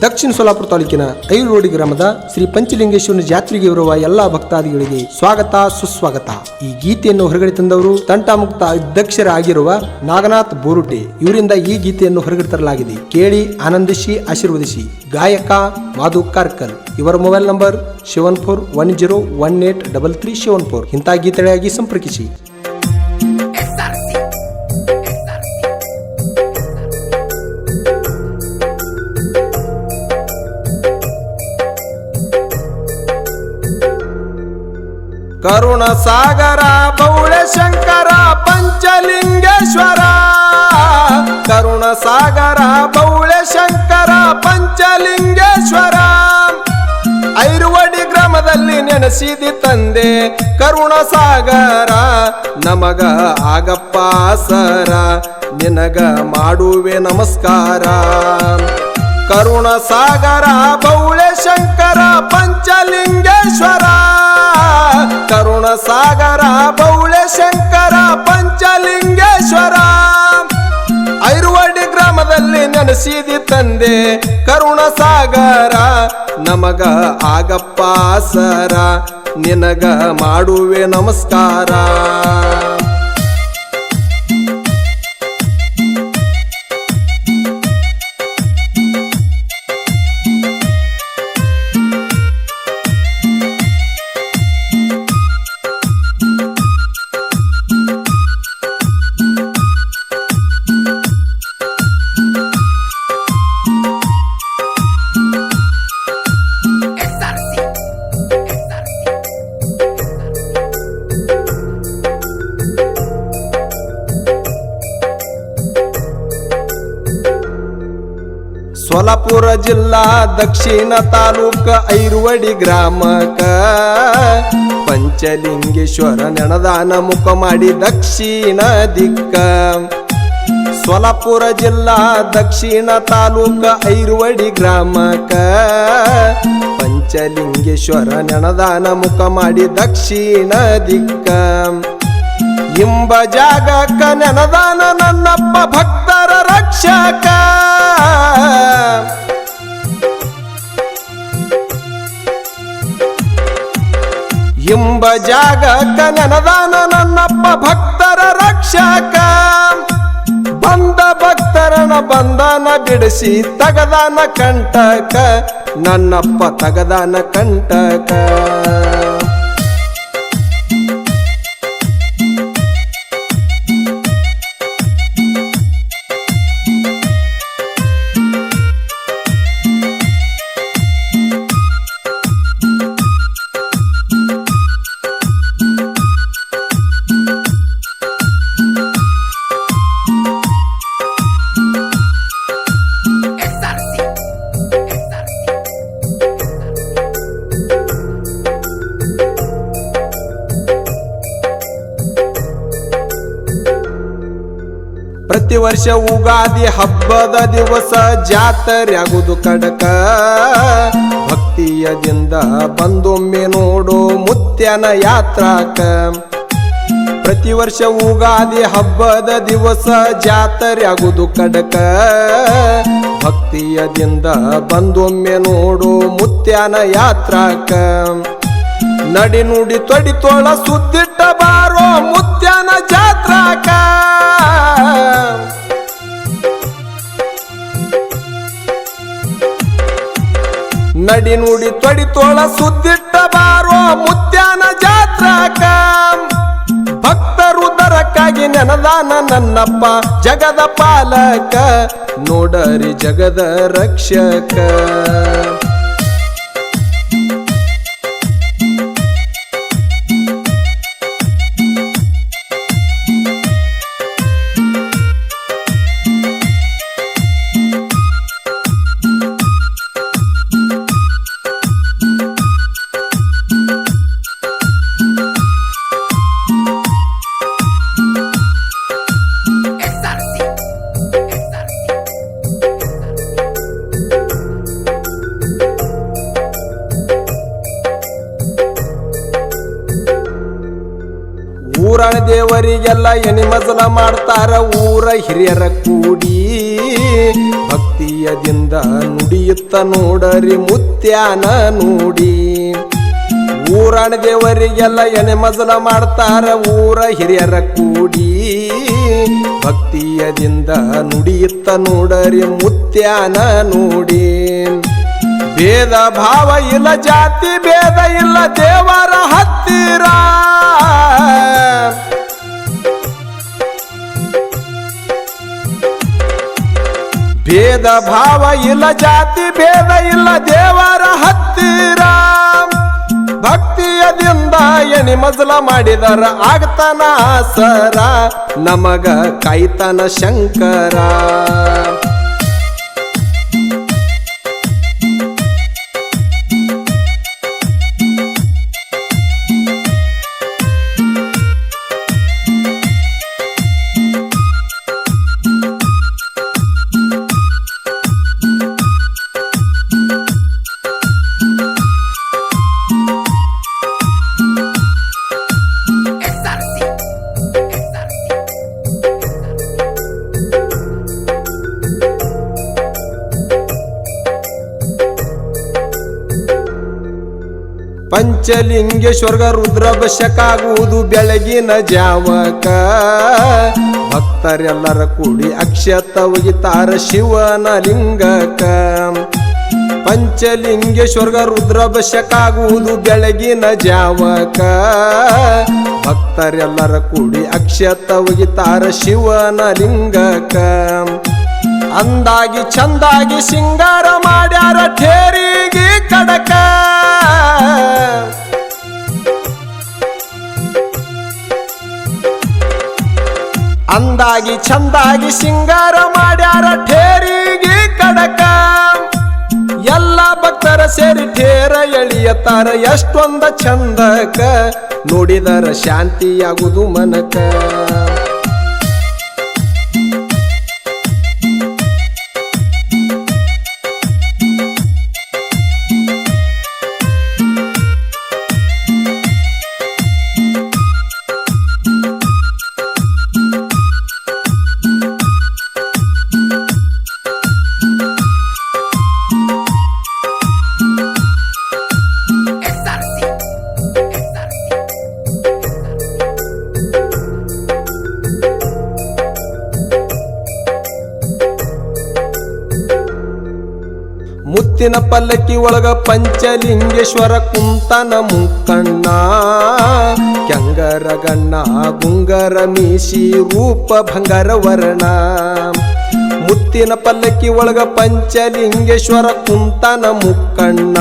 ದಕ್ಷಿಣ ಸೋಲಾಪುರ ತಾಲೂಕಿನ ಐರೋಡಿ ಗ್ರಾಮದ ಶ್ರೀ ಪಂಚಲಿಂಗೇಶ್ವರನ ಜಾತ್ರೆಗೆ ಇರುವ ಎಲ್ಲಾ ಭಕ್ತಾದಿಗಳಿಗೆ ಸ್ವಾಗತ ಸುಸ್ವಾಗತ. ಈ ಗೀತೆಯನ್ನು ಹೊರಗಡೆ ತಂದವರು ತಂಟಾಮುಕ್ತ ಅಧ್ಯಕ್ಷರಾಗಿರುವ ನಾಗನಾಥ್ ಬೋರುಟೆ ಇವರಿಂದ ಈ ಗೀತೆಯನ್ನು ಹೊರಗಡೆ ತರಲಾಗಿದೆ. ಕೇಳಿ ಆನಂದಿಸಿ ಆಶೀರ್ವದಿಸಿ. ಗಾಯಕ ಮಾಧು ಕಾರ್ಕಲ್. ಇವರ ಮೊಬೈಲ್ ನಂಬರ್ 7410183374. ಇಂಥ ಗೀತೆಗಳಿಗಾಗಿ ಸಂಪರ್ಕಿಸಿ. ಕರುಣ ಸಾಗರ ಬೌಳ ಶಂಕರ ಪಂಚಲಿಂಗೇಶ್ವರ, ಕರುಣ ಸಾಗರ ಬೌಳ ಶಂಕರ ಪಂಚಲಿಂಗೇಶ್ವರ. ಐರುವಡಿ ಗ್ರಾಮದಲ್ಲಿ ನೆನೆಸಿದಿ ತಂದೆ ಕರುಣ ಸಾಗರ, ನಮಗ ಆಗಪ್ಪ ಸರ ನಿನಗ ಮಾಡುವೆ ನಮಸ್ಕಾರ. ಕರುಣ ಸಾಗರ ಬೌಳ ಶಂಕರ ಪಂಚಲಿಂಗೇಶ್ವರ, ಕರುಣ ಸಾಗರ ಬೌಳ ಶಂಕರ ಪಂಚಲಿಂಗೇಶ್ವರ. ಐರುವಡಿ ಗ್ರಾಮದಲ್ಲಿ ನೆನೆಸಿದಿ ತಂದೆ ಕರುಣ ಸಾಗರ, ನಮಗ ಆಗಪ್ಪ ಸರ ನಿನಗ ಮಾಡುವೆ ನಮಸ್ಕಾರ. ಸೋಲಾಪುರ ಜಿಲ್ಲಾ ದಕ್ಷಿಣ ತಾಲೂಕ ಐರುವಡಿ ಗ್ರಾಮಕ ಪಂಚಲಿಂಗೇಶ್ವರ ನೆನದಾನ ಮುಖ ಮಾಡಿ ದಕ್ಷಿಣ ದಿಕ್ಕ. ಸೋಲಾಪುರ ಜಿಲ್ಲಾ ದಕ್ಷಿಣ ತಾಲೂಕ ಐರುವಡಿ ಗ್ರಾಮಕ ಪಂಚಲಿಂಗೇಶ್ವರ ನೆನದಾನ ಮುಖ ಮಾಡಿ ದಕ್ಷಿಣ ದಿಕ್ಕ. ಇಂಬ ಜಾಗಕ್ಕ ನೆನದಾನ ನನ್ನಪ್ಪ ಭಕ್ತರ ರಕ್ಷಕ, ಇಂಬ ಜಾಗಕ್ಕ ನೆನದಾನ ನನ್ನಪ್ಪ ಭಕ್ತರ ರಕ್ಷಕ. ಬಂದ ಭಕ್ತರನ ಬಂಧನ ಬಿಡಿಸಿ ತಗದಾನ ಕಂಟಕ, ನನ್ನಪ್ಪ ತಗದಾನ ಕಂಟಕ. ಪ್ರತಿ ವರ್ಷ ಉಗಾದಿ ಹಬ್ಬದ ದಿವಸ ಜಾತ್ರೆ ಆಗುವುದು ಕಡಕ, ಭಕ್ತಿಯದಿಂದ ಬಂದೊಮ್ಮೆ ನೋಡು ಮುತ್ಯನ ಯಾತ್ರಾಕ. ಪ್ರತಿ ವರ್ಷ ಉಗಾದಿ ಹಬ್ಬದ ದಿವಸ ಜಾತ್ರೆ ಆಗುವುದು ಕಡಕ, ಭಕ್ತಿಯದಿಂದ ಬಂದೊಮ್ಮೆ ನೋಡು ಮುತ್ಯನ ಯಾತ್ರಾಕ. ನಡಿ ನುಡಿ ತೊಡಿ ತೋಳ ಸುದ್ದಿಟ್ಟ ಬಾರೋ ಮುತ್ಯನ ಜಾತ್ರಾಕ. ನಡಿ ನುಡಿ ತೊಡಿ ತೋಳ ಸುದ್ದಿಟ್ಟ ಬಾರೋ ಮುತ್ಯನ ಜಾತ್ರಾಕ. ಭಕ್ತರು ದರಕ್ಕಾಗಿ ನೆನದಾನ ನನ್ನಪ್ಪ ಜಗದ ಪಾಲಕ, ನೋಡರಿ ಜಗದ ರಕ್ಷಕ. ಊರಣ ದೇವರಿಗೆಲ್ಲ ಎನಿ ಮಜಲ ಮಾಡ್ತಾರ ಊರ ಹಿರಿಯರ ಕೂಡಿ, ಭಕ್ತಿ ಭಕ್ತಿಯದಿಂದ ನುಡಿಯುತ್ತ ನೋಡರಿ ಮುತ್ಯಾನ ನೋಡಿ. ಊರಾಣ ದೇವರಿಗೆಲ್ಲ ಎನೆ ಮಜಲ ಮಾಡ್ತಾರ ಊರ ಹಿರಿಯರ ಕೂಡಿ. ಭಕ್ತಿಯದಿಂದ ನುಡಿಯುತ್ತ ನೋಡರಿ ಮುತ್ಯಾನ ನೋಡಿ. ಭೇದ ಭಾವ ಇಲ್ಲ ಜಾತಿ ಭೇದ ಇಲ್ಲ ದೇವರ ಹತ್ತಿರ. ಭೇದ ಭಾವ ಇಲ್ಲ ಜಾತಿ ಭೇದ ಇಲ್ಲ ದೇವರ ಹತ್ತಿರ. ಭಕ್ತಿಯದಿಂದ ಎಣಿ ಮಜಲ ಮಾಡಿದರ ಆಗ್ತಾನ ಆಸರ ನಮಗ ಕಾಯ್ತಾನ ಶಂಕರ. ಪಂಚಲಿಂಗೇಶ್ವರ್ಗ ರುದ್ರಾಭಿಷೇಕಾಗುವುದು ಬೆಳಗಿನ ಜಾವಕ. ಭಕ್ತರೆಲ್ಲರ ಕೂಡಿ ಅಕ್ಷತ ಒಗಿತಾರ ಶಿವನ ಲಿಂಗಕ. ಪಂಚಲಿಂಗೇಶ್ವರ್ಗ ರುದ್ರಾಭಿಷೇಕಾಗುವುದು ಬೆಳಗಿನ ಜಾವಕ. ಭಕ್ತರೆಲ್ಲರ ಕೂಡಿ ಅಕ್ಷತ ಒಗಿತಾರ ಶಿವನ ಲಿಂಗಕ. ಅಂದಾಗಿ ಚಂದಾಗಿ ಸಿಂಗಾರ ಮಾಡ್ಯಾರ ಠೇರಿಗೆ ಕಡಕ. ಅಂದಾಗಿ ಚಂದಾಗಿ ಸಿಂಗಾರ ಮಾಡ್ಯಾರ ಠೇರಿಗೆ ಕಡಕ. ಎಲ್ಲ ಭಕ್ತರ ಸೇರಿ ಠೇರ ಎಳಿಯತಾರ ಎಷ್ಟೊಂದ ಚಂದಕ. ನೋಡಿದರ ಶಾಂತಿಯಾಗುವುದು ಮನಕ. ಮುತ್ತಿನ ಪಲ್ಲಕ್ಕಿ ಒಳಗ ಪಂಚಲಿಂಗೇಶ್ವರ ಕುಂತನ ಮುಕ್ಕಣ್ಣ. ಕೆಂಗರ ಗಣ್ಣ ಗುಂಗರ ಮೀಸಿ ರೂಪ ಭಂಗರ ವರ್ಣ. ಮುತ್ತಿನ ಪಲ್ಲಕ್ಕಿ ಒಳಗ ಪಂಚಲಿಂಗೇಶ್ವರ ಕುಂತನ ಮುಕ್ಕಣ್ಣ.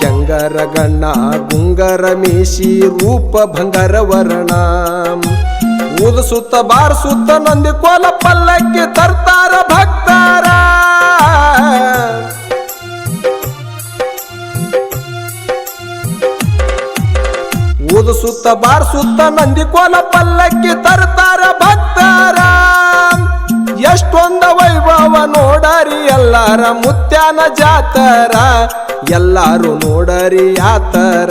ಕೆಂಗರ ಗಣ್ಣ ಗುಂಗರ ಮೀಸಿ ರೂಪ ಭಂಗರ ವರ್ಣ. ಊದಸುತ್ತ ಬಾರಸುತ್ತ ನಂದಿ ಕೋಲ ಪಲ್ಲಕ್ಕಿ ತರ್ತಾರ ಭಕ್ತಾರ. ಊದಸುತ್ತ ಬಾರಸುತ್ತ ನಂದಿ ಕೋಲ ಪಲ್ಲಕ್ಕಿ ತರ್ತಾರ ಭಕ್ತಾರ. ಎಷ್ಟೊಂದ ವೈಭವ ನೋಡರಿ ಎಲ್ಲಾರ ಮುತ್ಯಾನ ಜಾತರ. ಎಲ್ಲಾರು ನೋಡರಿ ಆತರ.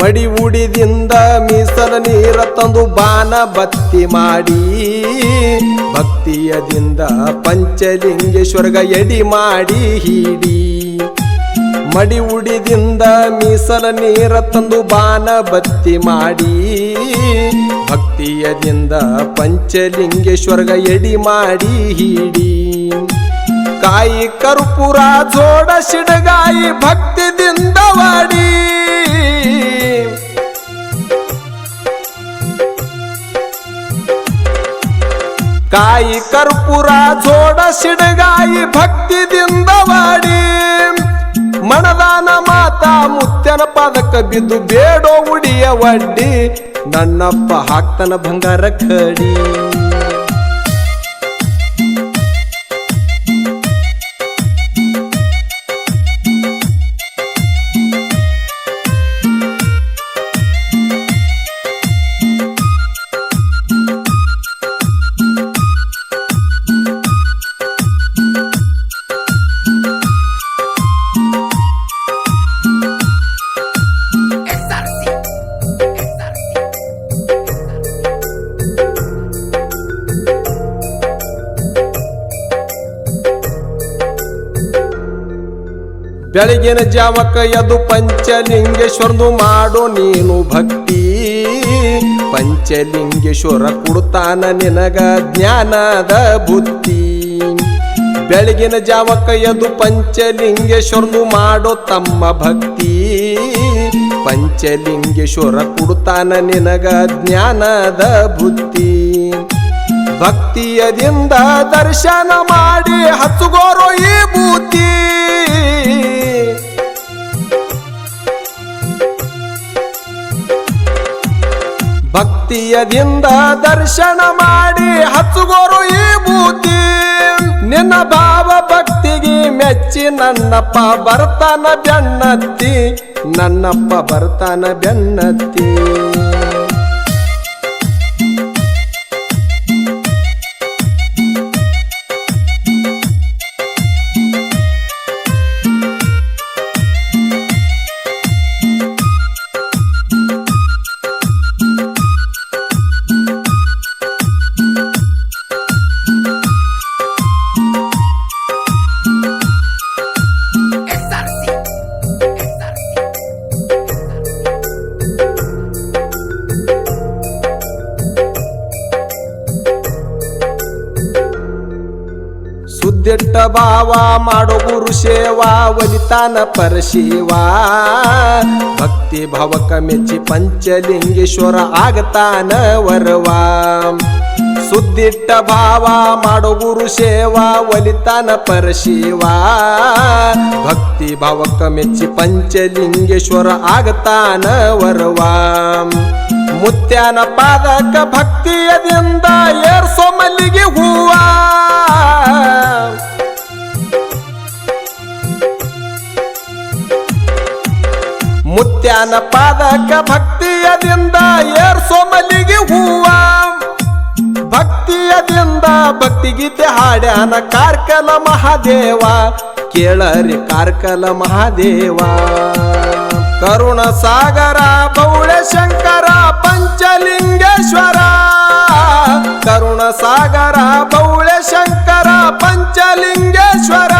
ಮಡಿ ಉಡಿದಿಂದ ಮೀಸಲ ನೀರ ತಂದು ಬಾನ ಬತ್ತಿ ಮಾಡಿ. ಭಕ್ತಿಯದಿಂದ ಪಂಚಲಿಂಗೇಶ್ವರ್ಗ ಎಡಿ ಮಾಡಿ ಹಿಡಿ. ಮಡಿ ಉಡಿದಿಂದ ಮೀಸಲ ನೀರ ತಂದು ಬಾನ ಬತ್ತಿ ಮಾಡಿ. ಭಕ್ತಿಯದಿಂದ ಪಂಚಲಿಂಗೇಶ್ವರ್ಗ ಎಡಿ ಮಾಡಿ ಹಿಡಿ. ಕಾಯಿ ಕರ್ಪೂರ ಜೋಡ ಸಿಡಗಾಯಿ ಭಕ್ತಿದಿಂದ ವಾಡಿ. ಕಾಯಿ ಕರ್ಪೂರ ಜೋಡ ಸಿಡಗಾಯಿ ಭಕ್ತಿದಿಂದ ವಾಡಿ. ಮನದಾನ ಮಾತಾ ಮುತ್ಯನ ಪದಕ ಬಿದ್ದು ಬೇಡೋ ಉಡಿಯ ವಡ್ಡಿ. ನನ್ನಪ್ಪ ಹಾಕ್ತನ ಬಂಗಾರ ಕಡಿ. ಬೆಳಗಿನ ಜಾವಕ್ಕ ಎದ್ದು ಪಂಚಲಿಂಗೇಶ್ವರನು ಮಾಡೋ ನೀನು ಭಕ್ತಿ. ಪಂಚಲಿಂಗೇಶ್ವರ ಕೊಡ್ತಾನ ನಿನಗ ಜ್ಞಾನದ ಬುದ್ಧಿ. ಬೆಳಗಿನ ಜಾವಕ್ಕ ಎದ್ದು ಪಂಚಲಿಂಗೇಶ್ವರನು ಮಾಡೋ ತಮ್ಮ ಭಕ್ತಿ. ಪಂಚಲಿಂಗೇಶ್ವರ ಕೊಡ್ತಾನ ನಿನಗ ಜ್ಞಾನದ ಬುದ್ಧಿ. ಭಕ್ತಿಯದಿಂದ ದರ್ಶನ ಮಾಡಿ ಹಚ್ಚುಗೋರೋ ಈ ಬೂತಿ. ಭಕ್ತಿಯದಿಂದ ದರ್ಶನ ಮಾಡಿ ಹಚ್ಚುಗೋರು ಈ ಬೂತಿ. ನಿನ್ನ ಭಾವ ಭಕ್ತಿಗೆ ಮೆಚ್ಚಿ ನನ್ನಪ್ಪ ಬರ್ತಾನ ಬೆನ್ನತ್ತಿ. ನನ್ನಪ್ಪ ಬರ್ತಾನ ಬೆನ್ನತ್ತಿ. ಸುದ್ದಿಟ್ಟ ಭಾವ ಮಾಡೋ ಗುರು ಸೇವಾ ಒಲಿತಾನ ಪರಶಿವಾ. ಭಕ್ತಿ ಭಾವಕ ಮೆಚ್ಚಿ ಪಂಚಲಿಂಗೇಶ್ವರ ಆಗತಾನ ವರವಾ. ಸುದ್ದಿಟ್ಟ ಭಾವ ಮಾಡೋ ಗುರು ಸೇವಾ ಒಲಿತಾನ ಪರಶಿವಾ. ಭಕ್ತಿ ಭಾವಕ ಮೆಚ್ಚಿ ಪಂಚಲಿಂಗೇಶ್ವರ ಆಗತಾನ ವರವಾ. ಮುತ್ಯಾನ ಪಾದಕ ಭಕ್ತಿಯದಿಂದ ಏರ್ಸೋ ಮಲ್ಲಿಗೆ ಹೂವ. ಮುತ್ಯಾನ ಪಾದಕ ಭಕ್ತಿಯದಿಂದ ಏರ್ಸೋ ಮಲ್ಲಿಗೆ ಹೂವ. ಭಕ್ತಿಯದಿಂದ ಭಕ್ತಿಗೀತೆ ಹಾಡ್ಯಾನ ಕಾರ್ಕಲ ಮಹಾದೇವ. ಕೇಳರಿ ಕಾರ್ಕಲ ಮಹಾದೇವ. ಕರುಣ ಸಾಗರ ಬೌಳೆ ಶಂಕರ ಪಂಚಲಿಂಗೇಶ್ವರ. ಕರುಣ ಸಾಗರ ಬೌಳೆ ಶಂಕರ ಪಂಚಲಿಂಗೇಶ್ವರ.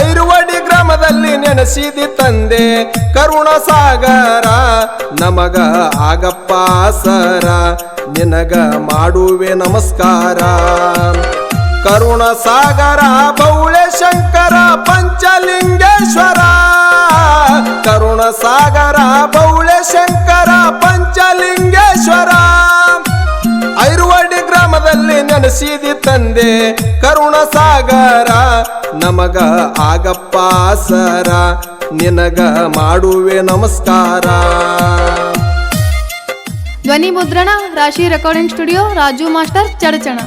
ಐರುವಡಿ ಗ್ರಾಮದಲ್ಲಿ ನೆನೆಸಿದಿ ತಂದೆ ಕರುಣ ಸಾಗರ. ನಮಗ ಆಗಪ್ಪ ಸರ ನಿನಗ ಮಾಡುವೆ ನಮಸ್ಕಾರ. ಕರುಣ ಸಾಗರ ಬೌಳೆ ಶಂಕರ ಪಂಚಲಿಂಗೇಶ್ವರ. ಕರುಣ ಸಾಗರ ಬೌಳೆ ಶಂಕರ ಪಂಚಲಿಂಗೇಶ್ವರ. ಐರುವಡಿ ಗ್ರಾಮದಲ್ಲಿ ನೆನೆಸಿದಿ ತಂದೆ ಕರುಣ ಸಾಗರ. ನಮಗ ಆಗಪ್ಪ ಸರ ನಿನಗ ಮಾಡುವೆ ನಮಸ್ಕಾರ. ಧ್ವನಿ ಮುದ್ರಣ ರಾಶಿ recording studio Raju master Chadchan.